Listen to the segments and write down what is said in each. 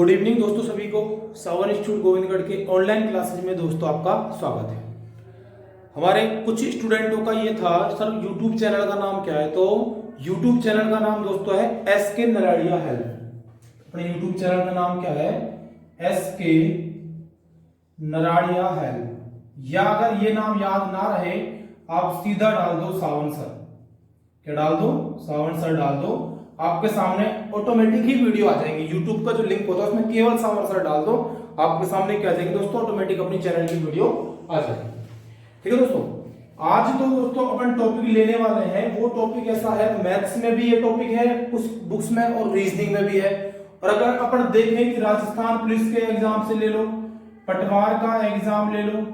Good evening दोस्तों, सभी को सावन इंस्टीट्यूट गोविंदगढ़ के ऑनलाइन क्लासेज में दोस्तों आपका स्वागत है। हमारे कुछ स्टूडेंटों का ये था सर यूट्यूब चैनल का नाम क्या है, तो यूट्यूब चैनल का नाम दोस्तों है एसके नराड़िया हेल्प। अपने यूट्यूब चैनल का नाम क्या है, एसके नराड़िया हेल्प। या अगर ये नाम याद ना रहे आप सीधा डाल दो सावन सर। क्या डाल दो, सावन सर डाल दो, आपके सामने ऑटोमेटिक ही वीडियो आ जाएगी। YouTube का जो लिंक होता है उसमें केवल सावन सर डाल दो, आपके सामने क्या आ जाएगी दोस्तों, ऑटोमेटिक अपनी चैनल की वीडियो आ जाएगी। ठीक है दोस्तों, आज तो दोस्तों अपन टॉपिक लेने वाले हैं, वो टॉपिक ऐसा है, मैथ्स में भी ये टॉपिक है कुछ बुक्स में और रीजनिंग में भी है। और अगर अपन देखें कि राजस्थान पुलिस के एग्जाम से ले लो, पटवार का एग्जाम ले लो,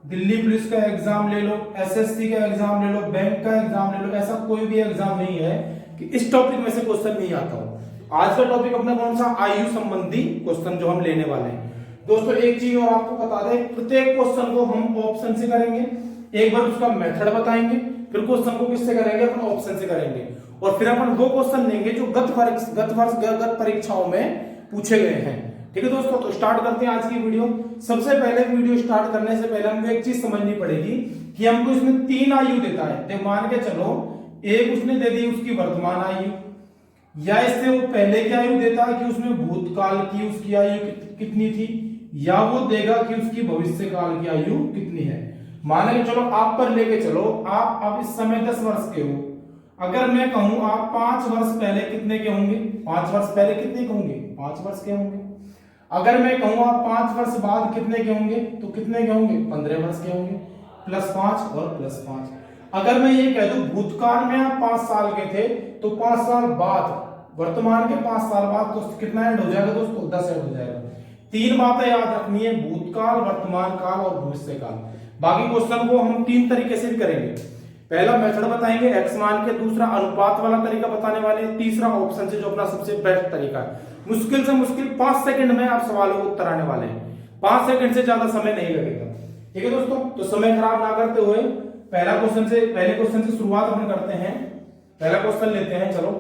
दिल्ली पुलिस का एग्जाम ले लो, एसएससी का एग्जाम ले लो, बैंक का एग्जाम ले लो, ऐसा कोई भी एग्जाम नहीं है कि इस टॉपिक में से क्वेश्चन नहीं आता हो। आज का टॉपिक अपना कौन सा, आयु संबंधी क्वेश्चन जो हम लेने वाले हैं। दोस्तों एक चीज और आपको बता दें, प्रत्येक क्वेश्चन को हम ऑप्शन से करेंगे, एक बार उसका मेथड बताएंगे, फिर क्वेश्चन को किससे करेंगे, अपन ऑप्शन से करेंगे, और फिर अपन वो क्वेश्चन लेंगे जो गत परीक्षाओं में पूछे गए हैं। ठीक है दोस्तों, तो स्टार्ट करते हैं आज की वीडियो। सबसे पहले वीडियो स्टार्ट करने से पहले हमको एक चीज समझनी पड़ेगी कि हमको इसमें 3 आयु देता है। मान के चलो एक उसने दे दी उसकी वर्तमान आयु, या इससे वो पहले की आयु देता है कि उसमें भूतकाल की उसकी आयु कितनी थी, या वो देगा कि उसकी भविष्य काल की आयु कितनी है। मान के चलो आप पर लेके चलो, आप अब इस समय 10 वर्ष के हो। अगर मैं कहूं आप 5 वर्ष पहले कितने के होंगे, 5 वर्ष पहले कितने के होंगे, 5 वर्ष के होंगे। अगर मैं कहूं आप 5 वर्ष बाद कितने के होंगे, तो कितने के होंगे, 15 वर्ष के होंगे, +5 और +5। अगर मैं ये कह दूं भूतकाल में आप 5 साल के थे, तो 5 साल बाद, वर्तमान के 5 साल बाद तो कितना ऐड हो जाएगा दोस्तों, 10 ऐड हो जाएगा। 3 बातें याद रखनी है, भूतकाल, वर्तमान काल और भविष्य काल। बाकी क्वेश्चन को हम 3 तरीके से भी करेंगे। पहला मेथड बताएंगे एक्स मान के, दूसरा अनुपात वाला तरीका बताने वाले, तीसरा ऑप्शन से जो अपना सबसे बेस्ट तरीका है। मुश्किल से मुश्किल 5 सेकंड में आप सवालों को उत्तर आने वाले हैं, 5 सेकंड से ज्यादा समय नहीं लगेगा। ठीक है दोस्तों, तो समय खराब ना करते हुए पहले क्वेश्चन से शुरुआत हम करते हैं। पहला क्वेश्चन लेते हैं, चलो।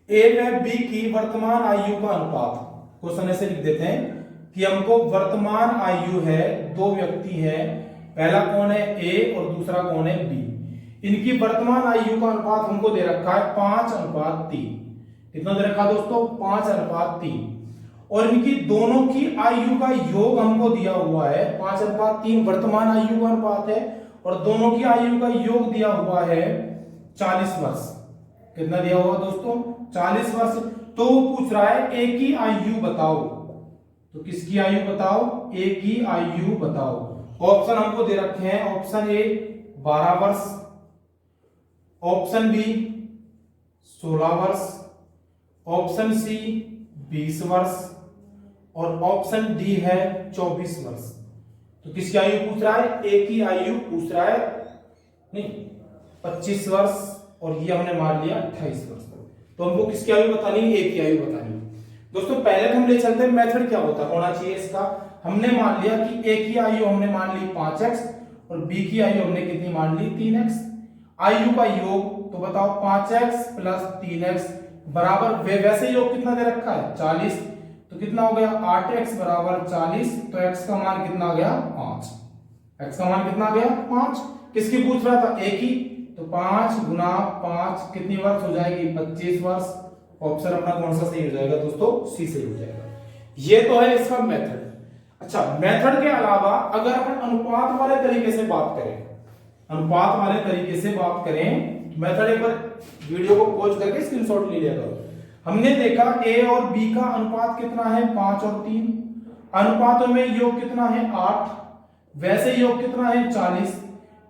ए व बी की वर्तमान आयु का अनुपात। क्वेश्चन ऐसे लिख देते हैं कि हमको वर्तमान आयु है, 2 व्यक्ति है, पहला कौन है ए और दूसरा कौन है बी। इनकी वर्तमान आयु का अनुपात हमको दे रखा है 5:3। कितना दे रखा दोस्तों, 5:3। और इनकी दोनों की आयु का योग हमको दिया हुआ है 5:3। वर्तमान आयु का अनुपात है और दोनों की आयु का योग दिया हुआ है 40 वर्ष। कितना दिया हुआ दोस्तों, 40 वर्ष। तो वो पूछ रहा है ए की आयु बताओ, तो किसकी आयु बताओ, ए की आयु बताओ। ऑप्शन हमको दे रखे हैं, ऑप्शन ए 12 वर्ष, ऑप्शन बी 16 वर्ष, ऑप्शन सी 20 वर्ष और ऑप्शन डी है 24 वर्ष। तो किसकी आयु पूछ रहा है, ए की आयु पूछ रहा है, नहीं 25 वर्ष, और ये हमने मान लिया 28 वर्ष। तो हमको किसकी आयु बतानी है, ए की आयु बतानी है। दोस्तों पहले तो हम ले चलते हैं मेथड क्या होना चाहिए इसका। हमने मान लिया कि ए की आयु हमने मान ली 5x और बी की आयु हमने कितनी मान ली 3x। आयु का योग तो बताओ 5x + 3x बराबर, वैसे योग कितना दे रखा है 40, तो कितना हो गया 8x = 40। तो x का मान कितना आ गया 5। x का मान कितना आ गया 5। किसकी पूछ रहा था, ए की, तो 5 × 5 कितनी वर्ष हो जाएगी 25 वर्ष। ऑप्शन अपना कौन सा सही हो जाएगा दोस्तों, सी सही हो जाएगा। ये तो है इसका मेथड। अच्छा, मेथड के अलावा अगर अपन अनुपात वाले तरीके से बात करें, अनुपात वाले तरीके से बात करें, मेथड एक बार वीडियो को पॉज करके स्क्रीनशॉट ले लिया करो। हमने देखा ए और बी का अनुपात कितना है 5 और 3। अनुपातों में योग कितना है 8, वैसे योग कितना है 40।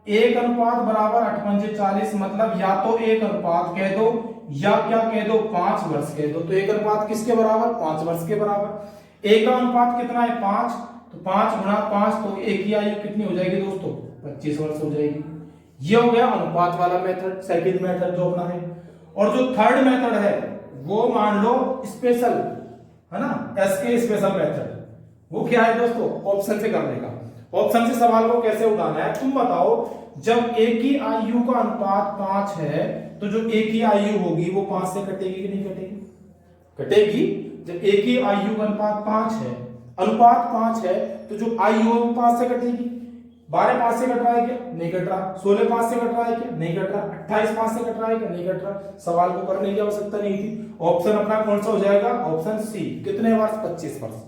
1 अनुपात बराबर 8×5 40, मतलब या तो 1 अनुपात कह दो या क्या कह दो 5 वर्ष कह दो। तो 1 अनुपात किसके बराबर, 5 वर्ष के बराबर। ए का अनुपात कितना है 5, तो 5 × 5, तो ए की आयु कितनी हो जाएगी दोस्तों 25 वर्ष हो जाएगी। ये हो गया अनुपात वाला मेथड, सेकंड मेथड जो अपना है। और जो थर्ड मेथड है वो मान लो स्पेशल है ना, एसके स्पेशल मेथड। वो क्या है दोस्तों, ऑप्शन से करने का। ऑप्शन से सवाल को कैसे उठाना है, तुम बताओ। जब ए की आयु का अनुपात 5 है तो जो ए की आयु होगी वो 5 से कटेगी कि नहीं कटेगी, कटेगी। जब एक ही आयु का अनुपात 5 है, अनुपात 5 है, तो जो आयु 5 से कटेगी। 12 5 से कट रहा है क्या? नहीं कट रहा। 16 5 से कट रहा है क्या? नहीं कट रहा। 28 5 से कट रहा है क्या? नहीं कट रहा। सवाल को करने की आवश्यकता नहीं थी। ऑप्शन अपना कौन सा हो जाएगा? Option C. कितने वर्ष? 25 वर्ष।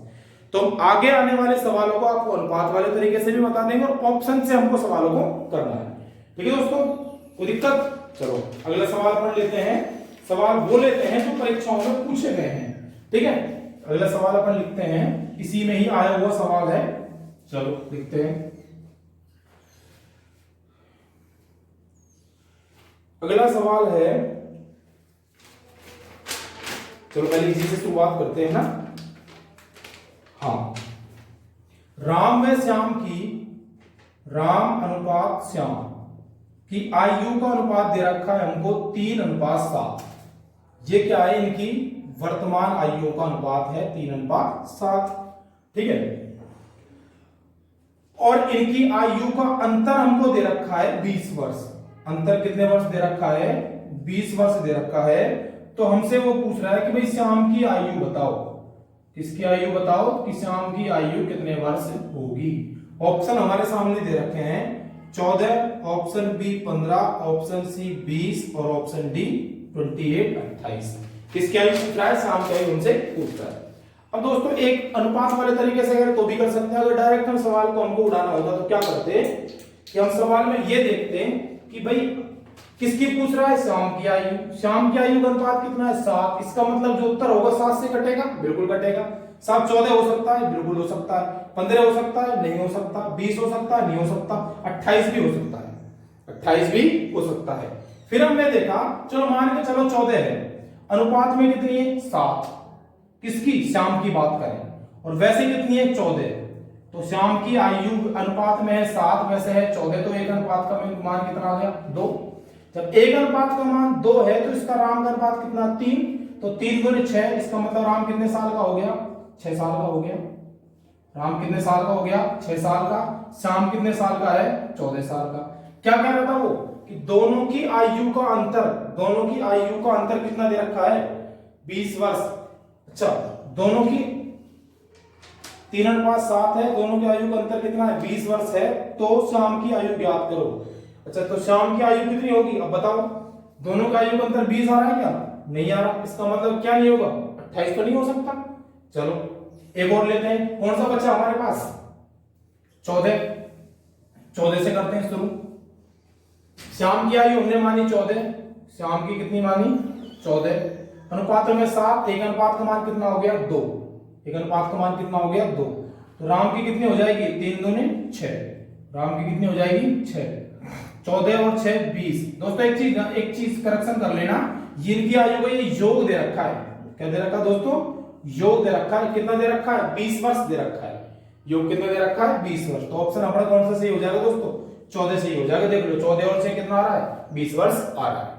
तो आगे आने वाले सवालों को आपको अनुपात वाले तरीके से भी बता देंगे और ऑप्शन से हमको सवालों को करना है। ठीक है दोस्तों, कोई दिक्कत? चलो अगला सवाल पढ़ लेते हैं। सवाल वो लेते हैं जो परीक्षाओं में पूछे गए हैं। ठीक है, अगला सवाल अपन लिखते हैं, इसी में ही आया हुआ सवाल है। चलो लिखते हैं। अगला सवाल है, चलो पहले इसी से शुरुआत करते हैं ना। हाँ, राम व श्याम की, राम अनुपात श्याम की आयु का अनुपात दे रखा है हमको 3:7। ये क्या है? इनकी वर्तमान आयु का अनुपात है 3:7। ठीक है, और इनकी आयु का अंतर हमको दे रखा है 20 वर्ष। अंतर कितने वर्ष दे रखा है? 20 वर्ष दे रखा है। तो हमसे वो पूछ रहा है कि भाई श्याम की आयु बताओ। किसकी आयु बताओ? कि श्याम की आयु कितने वर्ष होगी। ऑप्शन हमारे सामने दे रखे हैं 14, ऑप्शन बी 15, ऑप्शन सी 20 और ऑप्शन डी 28 28। किसकी आयु पूछ रहा है? श्याम की आयु हमसे पूछ रहा है। अब दोस्तों एक अनुपात वाले तरीके से अगर तो भी कर सकते हैं। अगर डायरेक्ट हम सवाल को हमको उड़ाना होगा तो क्या करते कि हम सवाल में ये देखते हैं कि भाई किसकी पूछ रहा है? श्याम की आयु। श्याम की आयु का अनुपात कितना है? 7। इसका मतलब जो उत्तर होगा 7 से कटेगा? बिल्कुल कटेगा। 7 14 हो सकता है? बिल्कुल हो सकता है। 15 हो सकता है? नहीं हो सकता। 20 हो सकता है? नहीं हो सकता। 28 भी हो सकता है। 28 भी हो सकता है। फिर हमने देखा, चलो मान के चलो 14 है, अनुपात में कितनी है? 7। किसकी? श्याम की बात करें। और वैसे कितनी है? 14। तो श्याम की आयु अनुपात में है 7, वैसे है 14, तो एक अनुपात का मान कितना आ गया? 2। जब एक अनुपात का मान 2 है तो इसका राम का अनुपात कितना? 3। तो 3 गुने 6, इसका मतलब राम कितने साल का हो गया? 6 साल का हो गया। राम कितने साल का हो गया? 6 साल का। श्याम कितने साल का है? 14 साल का। क्या कह रहा था वो? कि दोनों की आयु का अंतर, दोनों की आयु का अंतर कितना दे रखा है? 20 वर्ष। अच्छा, दोनों की 3:7 है, दोनों की आयु का अंतर कितना है? 20 वर्ष है। तो श्याम की आयु ज्ञात करो। अच्छा, तो श्याम की आयु कितनी होगी? अब बताओ, दोनों का आयु का अंतर 20 आ रहा है क्या? नहीं आ रहा। इसका मतलब क्या नहीं होगा? 28 तो नहीं हो सकता। चलो एक और लेते हैं। कौन सा बच्चा हमारे पास? 14। 14 से करते हैं शुरू। श्याम की आयु हमने मानी 14। श्याम की कितनी मानी? 14। अनुपातों में 7, एक अनुपात का मान कितना हो गया? 2। एक अनुपात का मान कितना हो गया? 2। तो राम की कितनी हो जाएगी? 3 दूने 6। राम की कितनी हो जाएगी? 6। 14 और 6 20। दोस्तों एक चीज करेक्शन कर लेना, इनकी आयु को ये योग दे रखा है। क्या दे रखा है दोस्तों? योग दे रखा है। कितना दे रखा है? 20 वर्ष दे रखा है। योग कितना दे रखा है? 20 वर्ष। तो ऑप्शन अपना कौन सा सही हो जाएगा दोस्तों? 14 सही हो जाएगा। देख लो 14 और 6 कितना आ रहा है? 20 वर्ष आ रहा है।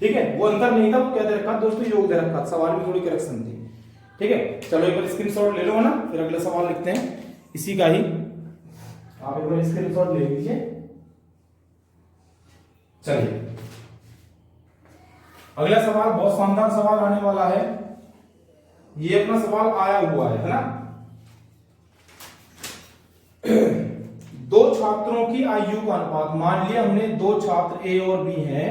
ठीक है, वो अंतर नहीं था, वो क्या दे रखा दोस्तों? योग दे रखा। सवाल में थोड़ी करेक्शन थी। ठीक है, चलो एक बार स्क्रीनशॉट ले लो ना, फिर अगला सवाल लिखते हैं इसी का ही। आप एक बार स्क्रीनशॉट ले लीजिए। चलिए अगला सवाल बहुत शानदार सवाल आने वाला है। ये अपना सवाल आया हुआ है ना। दो छात्रों की आयु का अनुपात, मान लिया हमने दो छात्र ए और बी हैं।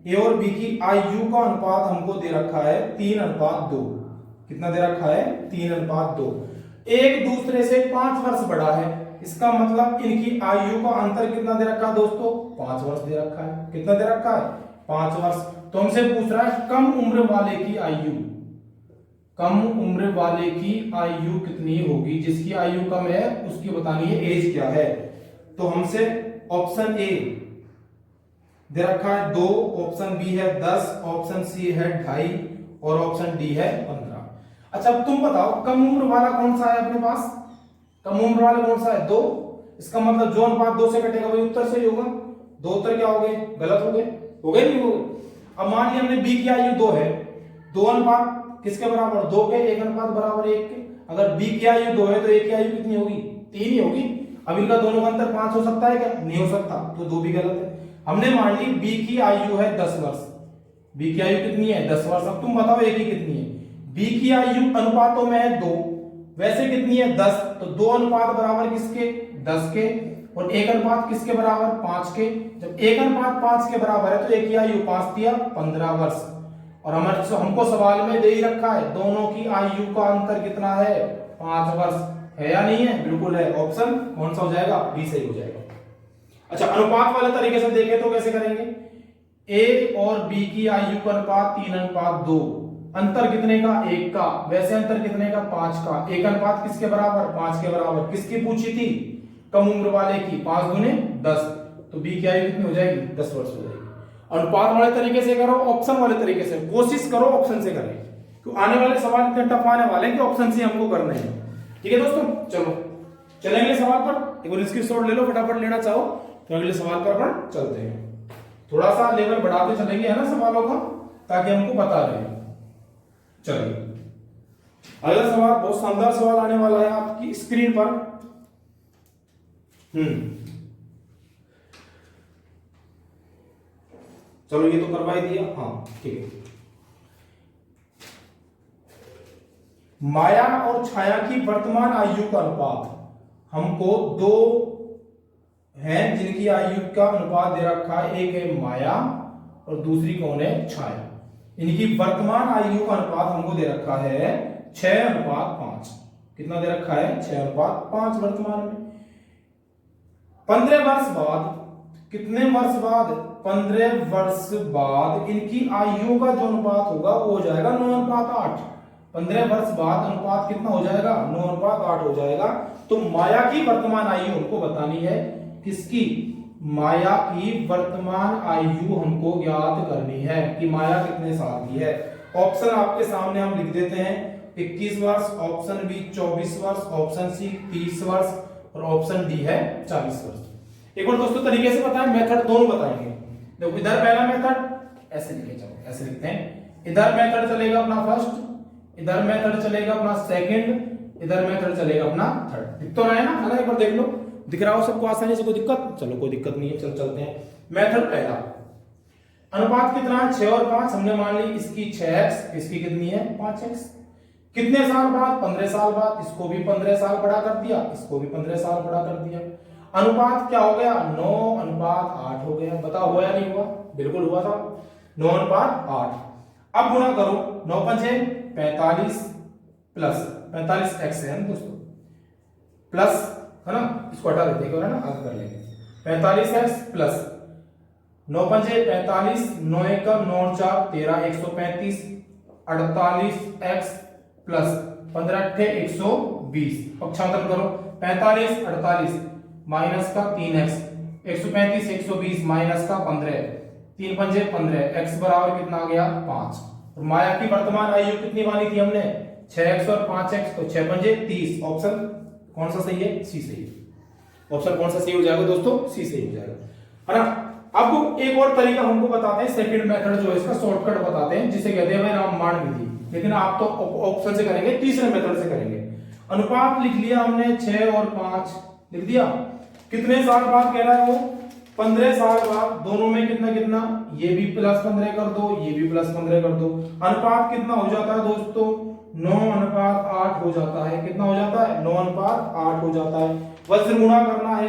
ए और बी की आयु का अनुपात हमको दे रखा है 3:2। कितना दे रखा है? 3:2। एक दूसरे से 5 वर्ष बड़ा है। इसका मतलब इनकी आयु का अंतर कितना दे रखा है दोस्तों? 5 वर्ष दे रखा है। कितना दे रखा है? 5 वर्ष। तो हमसे पूछ रहा है कम उम्र वाले की आयु, कम उम्र वाले की आयु कितनी होगी? जिसकी आयु कम है उसकी बतानी है एज क्या है। तो हमसे ऑप्शन ए दे रखा है 2, ऑप्शन बी है 10, ऑप्शन सी है 2.5 और ऑप्शन डी है 15। अच्छा अब तुम बताओ कम उम्र वाला कौन सा है अपने पास? कम उम्र वाला कौन सा है? 2। इसका मतलब जो अनुपात 2 से कटेगा वही उत्तर सही होगा। 2 उत्तर क्या हो गए? गलत हो गए। हो गए नहीं हो गए? अब मान लिया हमने बी की आयु 2 है, 2 अनुपात किसके बराबर? 2 के, 1 अनुपात बराबर 1 के। अगर बी की आयु 2 है तो ए की आयु कितनी होगी? 3 ही होगी। अब इनका दोनों का अंतर 5 हो सकता है क्या? नहीं हो सकता। तो 2 भी गलत है। हमने मान ली बी की आयु है 10 वर्ष। बी की आयु कितनी है? 10 वर्ष। अब तुम बताओ ए की कितनी है? बी की आयु अनुपातों में है 2, वैसे कितनी है 10, तो 2 अनुपात बराबर किसके 10 के, और 1 अनुपात किसके बराबर 5 के। जब 1 अनुपात 5 के बराबर है तो एक की आयु 5 दिया 15 वर्ष, और हमको सवाल में दे ही रखा है दोनों की आयु का अंतर कितना है 5 वर्ष, है या नहीं है, बिल्कुल है। ऑप्शन कौन सा हो जाएगा, बी सही हो जाएगा। अच्छा, अनुपात वाले तरीके से देखें तो कैसे करेंगे, ए और बी की आयु का अनुपात 3:2, अंतर कितने का 1 का, वैसे अंतर कितने का 5 का, 1 अनुपात किसके बराबर 5 के बराबर, किसकी पूछी थी कम उम्र वाले की, 5 दूने 10, तो बी की आयु कितनी हो जाएगी 10 वर्ष हो जाएगी। अनुपात वाले तरीके से करो, ऑप्शन वाले तरीके से, कोशिश करो ऑप्शन से करें, क्योंकि आने वाले सवाल इतने टफ आने वाले हैं कि ऑप्शन से हमको करने हैं। ठीक है दोस्तों, चलो चलेंगे सवाल पर, एक बार स्क्रीनशॉट ले लो फटाफट, लेना चाहो तो अगले सवाल पर अपन चलते हैं। थोड़ा सा लेवल बढ़ाते चलेंगे है ना सवालों का, ताकि हमको पता रहे। चलिए अगला सवाल बहुत शानदार सवाल आने वाला है आपकी स्क्रीन पर। चलो ये तो करवा ही दिया, हाँ ठीक है। माया और छाया की वर्तमान आयु का अनुपात, हमको 2 हैं जिनकी आयु का अनुपात दे रखा है, एक है माया और दूसरी कौन है छाया। इनकी वर्तमान आयु का अनुपात हमको दे रखा है 6:5। कितना दे रखा है 6:5 वर्तमान में। 15 वर्ष बाद, कितने वर्ष बाद 15 वर्ष बाद इनकी आयु का जो अनुपात होगा वो हो जाएगा 9:8। 15 वर्ष बाद अनुपात कितना हो जाएगा 9:8 हो जाएगा। तो माया की वर्तमान आयु हमको बतानी है, किसकी, माया की वर्तमान आयु हमको ज्ञात करनी है कि माया कितने साल की है। ऑप्शन आपके सामने हम लिख देते हैं, 21 वर्ष, ऑप्शन बी 24 वर्ष, ऑप्शन सी 30 वर्ष और ऑप्शन डी है 40 वर्ष। एक बार दोस्तों तरीके से बताएं, मेथड दोनों बताएंगे। देखो इधर पहला मेथड ऐसे लिखे, चलो ऐसे लिखते हैं, इधर मेथड चलेगा अपना फर्स्ट, इधर मेथड चलेगा अपना सेकंड, इधर मेथड चलेगा अपना थर्ड। दिख तो रहा है ना, एक बार देख लो, दिख रहा हो सबको आसानी से, कोई दिक्कत, चलो कोई दिक्कत नहीं है, चल चलते हैं। मेथड पहला, अनुपात कितना है 6 और 5, हमने मान ली इसकी 6x, इसकी कितनी है 5x। कितने साल बाद 15 साल बाद, इसको भी 15 साल बड़ा कर दिया, इसको भी 15 साल बड़ा कर दिया। अनुपात क्या हो गया 9:8 हो गया। बताओ हुआ या नहीं हुआ, बिल्कुल हुआ था 9:8। अब गुणा करो, 9×5 45 प्लस 45x है ना दोस्तों, प्लस है ना, इसको हटा देते हैं ना, आगे कर लेंगे। 45x plus 9×5 45, 9×1 9×4 13, 135, 48x plus 15×8 120। पक्षांतर करो, 45 48 माइनस का 3x, 135 120 माइनस का 15, 3×5 15, x बराबर कितना आ गया 5। और माया की वर्तमान आयु कितनी मानी थी हमने 6x और 5x, तो 6×5 30। ऑप्शन कौन सा सही है, सी सही है। ऑप्शन कौन सा सही हो जाएगा दोस्तों, सी सही हो जाएगा, है ना। अब एक और तरीका हमको बताते हैं, सेकंड मेथड जो है इसका शॉर्टकट बताते हैं, जिसे कहते हैं भाई रामबाण विधि, लेकिन आप तो ऑप्शन से करेंगे, तीसरे मेथड से करेंगे। अनुपात लिख लिया हमने 6 और 5 लिख दिया, कितने साल बाद कह रहा है वो 15 साल बाद, दोनों में कितना कितना, ये भी +15 कर दो, ये भी +15 कर दो। अनुपात कितना हो जाता है दोस्तों 9:8 हो जाता है। कितना हो जाता है 9:8 हो जाता है। वज्र गुणा करना है,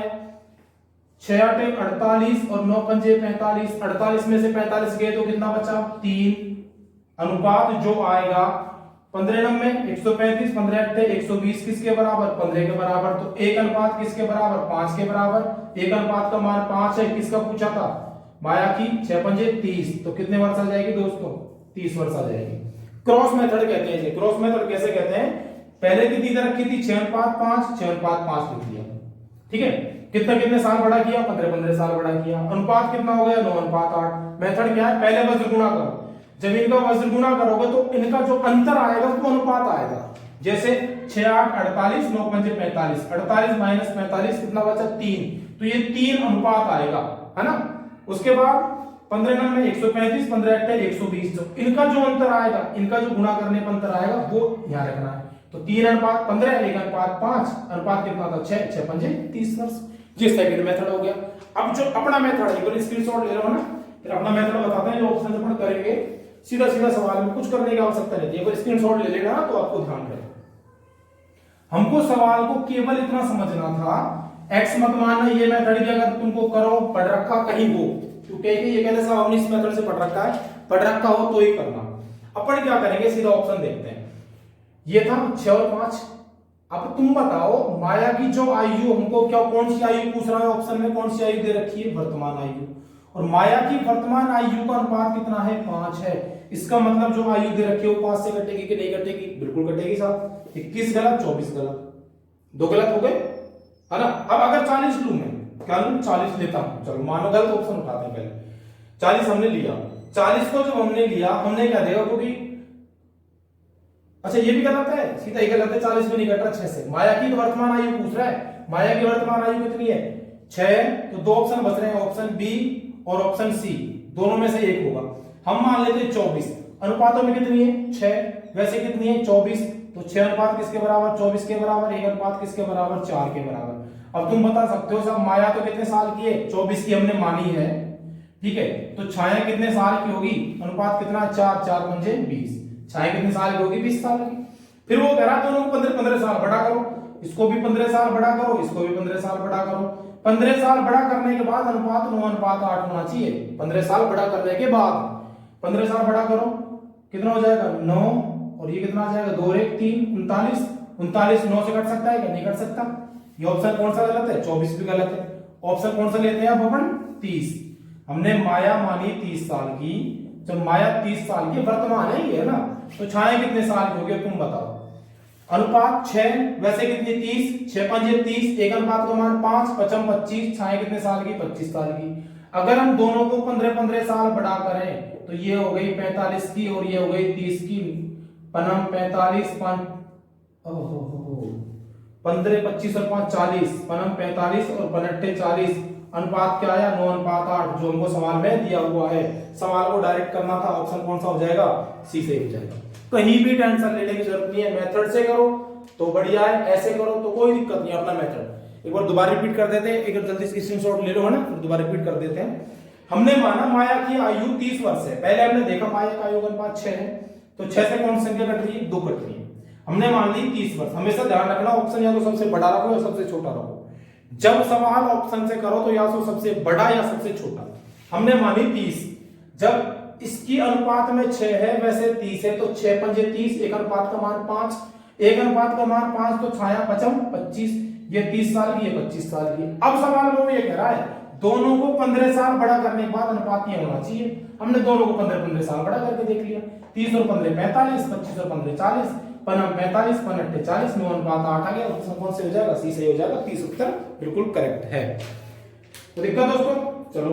6×8 48 और 9×5 45, 48 में से 45 गए तो कितना बचा 3। अनुपात जो आएगा 15×9 135, 15×8 120 किसके बराबर 15 के बराबर। तो 1 अनुपात किसके बराबर 5 के बराबर। 1 अनुपात का मान 5 है, किसका पूछा था माया की, 6×5 30, तो कितने वर्ष आ जाएगी दोस्तों 30 वर्ष आ जाएगी। क्रॉस मेथड कहते हैं इसे। क्रॉस मेथड कैसे कहते हैं, पहले कितनी इधर रखी थी 6:5 6:5 लिख दिया, ठीक है। कितने साल बड़ा किया 15 साल बड़ा किया। अनुपात कितना हो गया 9:8। मेथड क्या है, पहले वज्र गुणा करो, जब इनका वज्र गुणा करोगे तो इनका जो अंतर आएगा वो अनुपात आएगा। जैसे 6×8 48, 9×5 45, 48 माइनस 45 कितना बचा 3, तो ये 3 अनुपात आएगा, है ना। उसके बाद 15×9 135, 15×8 120, जो इनका जो अंतर आएगा, इनका जो गुणा करने पर अंतर आएगा वो यहाँ रखना है। तो 3:15, 1:5, अनुपात कितना था 6, 6×5 30 वर्ष। ये सेकंड मेथड हो गया। अब जो अपना मेथड है, स्क्रीनशॉट ले लो ना, फिर अपना मेथड बताते हैं जो ऑप्शन अपन करेंगे। सीधा सीधा सवाल में कुछ करने की आवश्यकता नहीं है। अगर स्क्रीनशॉट ले लेना तो आपको ध्यान रहे। हमको सवाल को केवल इतना समझना था, x मत मानना, ये मेथड भी अगर तुमको करो पढ़ रखा कहीं हो, क्योंकि ये कहते साहब हमने इस मेथड से पढ़ रखा है, पढ़ रखा हो तो ही करना। अपन क्या करेंगे, सीधा ऑप्शन देखते हैं। ये था 6 और 5। अब तुम बताओ माया की जो आयु, हमको क्या कौन सी आयु पूछ रहा है ऑप्शन में, कौन सी आयु दे रखी है, वर्तमान आयु। और माया की वर्तमान आयु का अनुपात कितना है, 5 है। इसका मतलब जो आयु दे रखी है वो 5 से कटेगी कि नहीं कटेगी, बिल्कुल कटेगी साहब। 21 गलत, 24 गलत, 2 गलत हो गए, है ना। अब अगर 40 लूं मैं, क्या लूं, 40 लेता हूं, चलो मानो गलत ऑप्शन उठाते हैं पहले। 40 हमने लिया, 40 को जब हमने लिया, हमने क्या देखा, क्योंकि अच्छा ये भी गलत है, सीधा ही गलत है, 40 भी नहीं कट रहा 6 से। माया की वर्तमान आयु पूछ रहा है, माया की वर्तमान आयु कितनी है, 6। तो 2 ऑप्शन बच रहे हैं, ऑप्शन बी और ऑप्शन सी, दोनों में से एक होगा। हम मान लेते हैं 24। अनुपातों में कितनी है, 6, वैसे कितनी है, 24। तो 6 अनुपात किसके बराबर, 24 के बराबर, 1 अनुपात किसके बराबर, 4 के बराबर। अब तुम बता सकते हो साहब माया तो कितने साल की है, 24 की हमने मानी है, ठीक है। तो छाया कितने साल की होगी, अनुपात कितना, 4, 4 पंजे 20, छाया कितने साल की होगी, 20 साल की। फिर वो कह रहा दोनों को 15-15 साल बड़ा करो, इसको भी 15 साल बड़ा करो, इसको भी 15 साल बड़ा करो। 15 साल बड़ा करने के बाद अनुपात 9:8 होना चाहिए। 15 साल बड़ा करने के बाद 15 साल बड़ा करो, कितना हो जाएगा, 9, और ये कितना आ जाएगा, 2 और 1 3, 39। 39 9 से कट सकता है क्या, नहीं कट सकता। ये ऑप्शन कौन सा गलत है, 24 भी गलत है। ऑप्शन कौन सा लेते हैं अब अपन, 30। हमने माया मानी 30 साल की, जब माया 30 साल की वर्तमान है ये, है ना। तो छाया कितने साल की होगी तुम बताओ। अनुपात 6, वैसे कितनी 30, 6 पंजे 30, एक अनुपात का मान 5, 5 25, छाया कितने साल की, 25 साल की। अगर हम दोनों को 15-15 साल बड़ा करें तो ये हो गई 45 की और ये हो गई 30 की। पनम 45, 15 25 और 5 40, पनम 45 और 15 40। अनुपात क्या आया, 9:8, जो हमको सवाल में दिया हुआ है। सवाल को डायरेक्ट करना था, ऑप्शन कौन सा हो जाएगा, सी से हो जाएगा। कहीं भी टेंशन लेने की जरूरत नहीं है, मेथड से करो तो बढ़िया है, ऐसे करो तो कोई दिक्कत नहीं, अपना मेथड। एक बार दोबारा रिपीट कर देते हैं, एक बार जल्दी से स्क्रीनशॉट ले लो, है ना, फिर दोबारा रिपीट कर देते हैं। हमने माना माया की आयु 30 वर्ष है, पहले हमने देखा माया का आयु का अनुपात 6 है, तो 6 से कौन सी संख्या कट रही है, 2 कट रही है। हमने मान ली 30 वर्ष। हमेशा ध्यान रखना ऑप्शन या तो सबसे बड़ा रखो या सबसे छोटा रखो। जब सवाल ऑप्शन से करो तो या तो सबसे बड़ा या सबसे छोटा। हमने मानी 30, जब इसकी अनुपात में 6 है, वैसे 30 है, तो 6 पंजे 30, एक अनुपात का मान 5, एक अनुपात का मान 5, तो छाया 5 25, ये 30 साल की, ये 25 साल की। अब सवाल वो ये कह रहा है दोनों को 15 साल बड़ा करने के बाद अनुपात ये होना चाहिए। हमने दोनों को 15-15 साल बड़ा करके देख लिया, 30 और 15 45, 25 और 15 40, 45, 15 40, 9:8 आ गया। ऑप्शन कौन से हो जाएगा, सी से हो जाएगा। 30 उत्तर बिल्कुल करेक्ट है। तो दिक्कत दोस्तों, चलो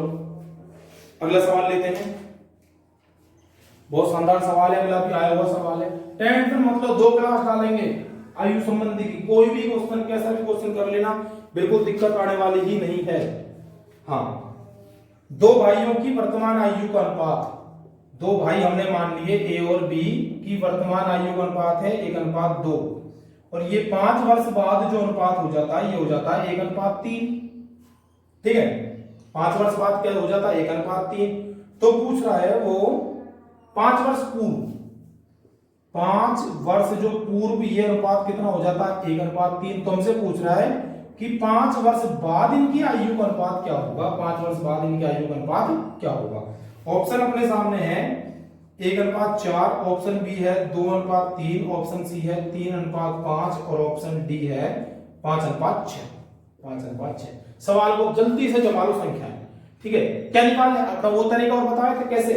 अगला सवाल लेते हैं। बहुत शानदार सवाल है, अगला भी आया हुआ सवाल है। टेंथ मतलब 2 क्लास डालेंगे आयु संबंधी की, कोई भी क्वेश्चन, कैसा भी क्वेश्चन कर लेना, बिल्कुल दिक्कत आने वाली ही नहीं है। हाँ, 2 भाइयों की वर्तमान आयु का अनुपात, 2 भाई हमने मान लिए ए और बी की वर्तमान आयु का अनुपात है 1:2, और ये 5 वर्ष बाद जो अनुपात हो जाता है ये हो जाता है 1:3। ठीक है, 5 वर्ष बाद क्या हो जाता है, 1:3। तो पूछ रहा है वो 5 वर्ष पूर्व, 5 वर्ष जो पूर्व ये अनुपात कितना हो जाता है, 1:3। तो हमसे पूछ रहा है कि 5 वर्ष बाद इनकी आयु का अनुपात क्या होगा, 5 वर्ष बाद इनकी आयु का अनुपात क्या होगा। ऑप्शन अपने सामने है 1:4, ऑप्शन बी है 2:3, ऑप्शन सी है 3:5 और ऑप्शन डी है 5:6। 5:6। सवाल को जल्दी से जमा लो संख्याएं, ठीक है। क्या निकालना है अपना, वो तरीका और बताया था कैसे,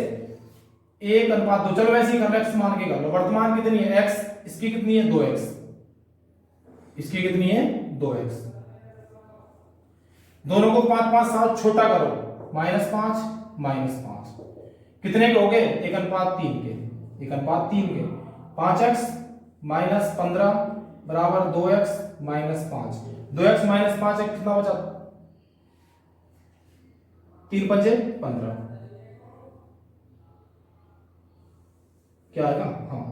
1:2। चलो वैसे ही एक्स मान के कर लो। वर्तमान कितनी है, एक्स, इसकी कितनी है 2x, इसकी कितनी है 2x। दोनों को 5-5 साल छोटा करो, -5 -5 कितने के हो गए, 1:3 के, 1:3 के। 5x - 15 बराबर 2x - 5, 2x - 5 कितना बचा, 3 पंजे 15, क्या आएगा, हाँ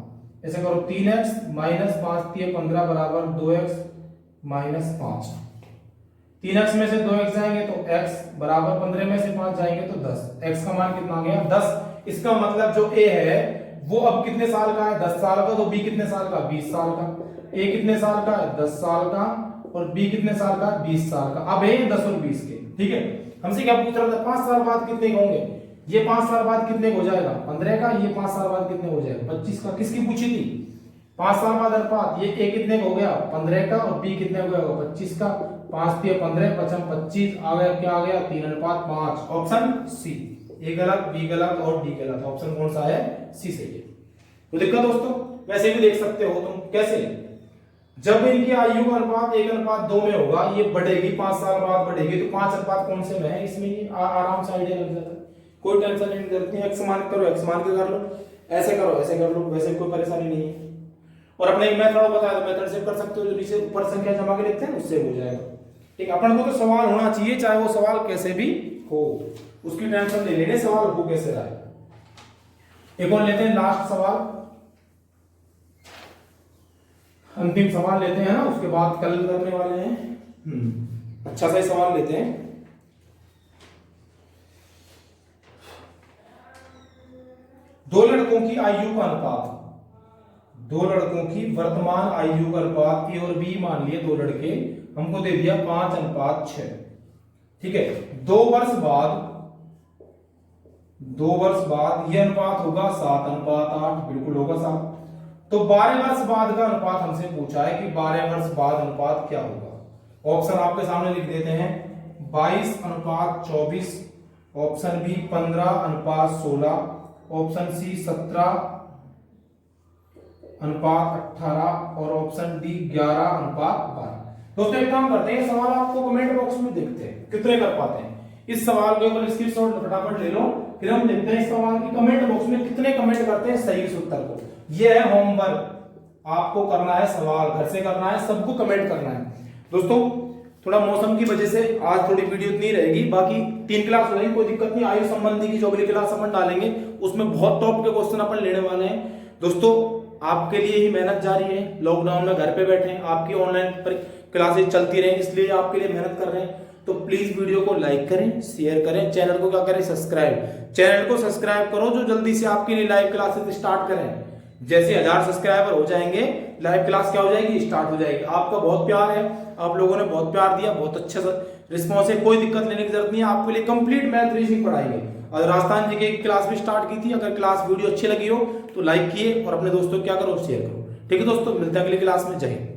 ऐसे करो। 3x - 5 × 15 बराबर 2x - 5। 3x में से 2x जाएंगे तो x बराबर 15 में से 5 जाएंगे तो 10। x का मान कितना आ गया, 10। इसका मतलब जो a है वो अब कितने साल का है, 10 साल का, तो बी कितने साल का, 20 साल का। ए कितने साल का है, 10 साल का, और बी कितने साल का, 20 साल का। अब है 10 और 20 के, ठीक है। हमसे क्या पूछ रहा था, 5 साल बाद कितने के होंगे, ये 5 साल बाद कितने हो जाएगा, 15 का, ये 5 साल बाद कितने हो जाएगा, 25 का। किसकी पूछी थी, 5 साल बाद अनुपात, ये ए कितने का हो गया, 15 का, और बी कितने हो गया, 25 का। 5 3 15 55 25 आ गया, क्या आ गया, 3:5। Option C. ए गलत, बी गलत और डी गलत। ऑप्शन कौन सा है, सी सही है। तो दिक्कत दोस्तों, वैसे भी देख सकते हो तुम कैसे, जब इनकी आयु का अनुपात 1:2 में होगा, ये बढ़ेगी 5 साल बाद बढ़ेगी, तो 5 अनुपात कौन से में है, इसमें ये आराम से आइडिया लग जाता है। कोई टेंशन नहीं करती है, एक्स मान करो एक्स मान के कर लो, ऐसे करो ऐसे कर लो, वैसे कोई परेशानी नहीं है। और अपने एक मेथड बताया, तो मेथड से कर सकते हो, जो नीचे ऊपर संख्या जमा के लिखते हैं उससे हो जाएगा, ठीक। अपन को तो सवाल होना चाहिए, चाहे वो सवाल कैसे भी हो, उसकी टेंशन नहीं लेनी, सवाल हो कैसे रहा है। एक और लेते हैं लास्ट सवाल, अंतिम सवाल लेते हैं ना, उसके बाद कल करने वाले हैं। अच्छा सा सवाल लेते हैं। दो लड़कों की आयु का अनुपात, दो लड़कों की वर्तमान आयु का अनुपात, ए और बी मान लिए दो लड़के, हमको दे दिया 5:6, ठीक है। 2 वर्ष बाद यह अनुपात होगा 7:8, बिल्कुल होगा 7। तो 12 वर्ष बाद का अनुपात हमसे पूछा है कि 12 वर्ष बाद अनुपात क्या होगा। ऑप्शन आपके सामने लिख देते हैं, 22:24, ऑप्शन बी 15:16, ऑप्शन सी 17:18 और ऑप्शन डी 11:12। दोस्तों एक काम करते हैं, सवाल आपको कमेंट बॉक्स में देखते हैं कितने कर पाते हैं। इस सवाल के ऊपर स्क्रीनशॉट फटाफट ले लो, फिर हम देखते हैं इस सवाल की कमेंट बॉक्स में कितने कमेंट करते हैं सही इस उत्तर को। यह है होमवर्क, आपको करना है, सवाल घर से करना है, सबको कमेंट करना है। दोस्तों थोड़ा मौसम की वजह से आज थोड़ी वीडियो इतनी रहेगी, बाकी 3 क्लास हो जाएगी, कोई दिक्कत नहीं। आयु संबंधी की जो अगली क्लास अपन डालेंगे उसमें बहुत टॉप के क्वेश्चन अपन लेने वाले हैं। दोस्तों आपके लिए ही मेहनत जारी है, लॉकडाउन में घर पे बैठे हैं, आपकी ऑनलाइन क्लासेस चलती रहे, इसलिए आपके लिए मेहनत कर रहे हैं। तो प्लीज वीडियो को लाइक करें, शेयर करें, चैनल को क्या करें, सब्सक्राइब। चैनल को सब्सक्राइब करो जो जल्दी से आपके लिए लाइव क्लासेस स्टार्ट करें। जैसे 1000 सब्सक्राइबर हो जाएंगे, लाइव क्लास क्या हो जाएगी, स्टार्ट हो जाएगी। आपका बहुत प्यार है, आप लोगों ने बहुत प्यार दिया, बहुत अच्छा रिस्पॉन्स है, कोई दिक्कत लेने की जरूरत नहीं है। आपके लिए कंप्लीट मैथ रीजनिंग पढ़ाएंगे। और राजस्थान जी की क्लास भी स्टार्ट की थी, अगर क्लास वीडियो अच्छी लगी हो तो लाइक किए और अपने दोस्तों को क्या करो, शेयर करो। ठीक है दोस्तों, मिलते हैं अगली क्लास में। जय हिंद।